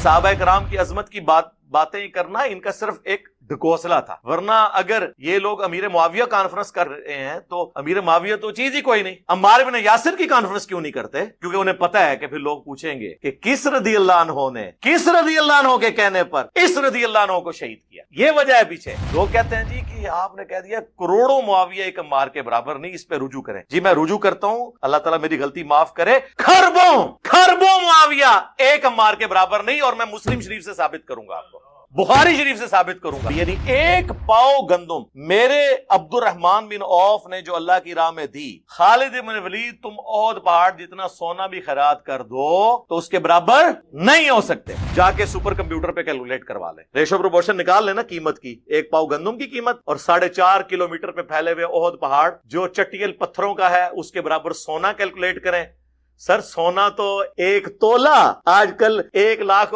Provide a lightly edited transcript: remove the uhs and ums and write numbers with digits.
صحابہ کرام کی عظمت کی باتیں کرنا ان کا صرف ایک ڈھکوسلا تھا، ورنہ اگر یہ لوگ امیر معاویہ کانفرنس کر رہے ہیں تو امیر معاویہ تو چیز ہی کوئی نہیں۔ عمار بن یاسر کی کانفرنس کیوں نہیں کرتے؟ کیونکہ انہیں پتا ہے کہ پھر لوگ پوچھیں گے کہ کس رضی اللہ عنہ نے کس رضی اللہ عنہ کے کہنے پر اس رضی اللہ عنہ کو شہید کیا۔ یہ وجہ ہے پیچھے۔ لوگ کہتے ہیں جی کہ آپ نے کہہ دیا کروڑوں معاویہ ایک عمار کے برابر نہیں، اس پہ رجوع کریں۔ جی میں رجوع کرتا ہوں، اللہ تعالیٰ میری غلطی معاف کرے، خربوں معاویہ ایک عمار کے برابر نہیں، اور میں مسلم شریف سے ثابت کروں گا، آپ کو بخاری شریف سے ثابت کروں گا۔ یعنی ایک پاؤ گندم میرے عبد الرحمن بن عوف نے جو اللہ کی راہ میں دی، خالد بن ولید تم احد پہاڑ جتنا سونا بھی خیرات کر دو تو اس کے برابر نہیں ہو سکتے۔ جا کے سپر کمپیوٹر پہ کیلکولیٹ کروا لیں، ریشو پروپورشن نکال لینا قیمت کی، ایک پاؤ گندم کی قیمت اور 4.5 کلومیٹر پہ پھیلے ہوئے احد پہاڑ جو چٹیل پتھروں کا ہے اس کے برابر سونا کیلکولیٹ کریں۔ سر سونا تو 1 تولہ آج کل 1 لاکھ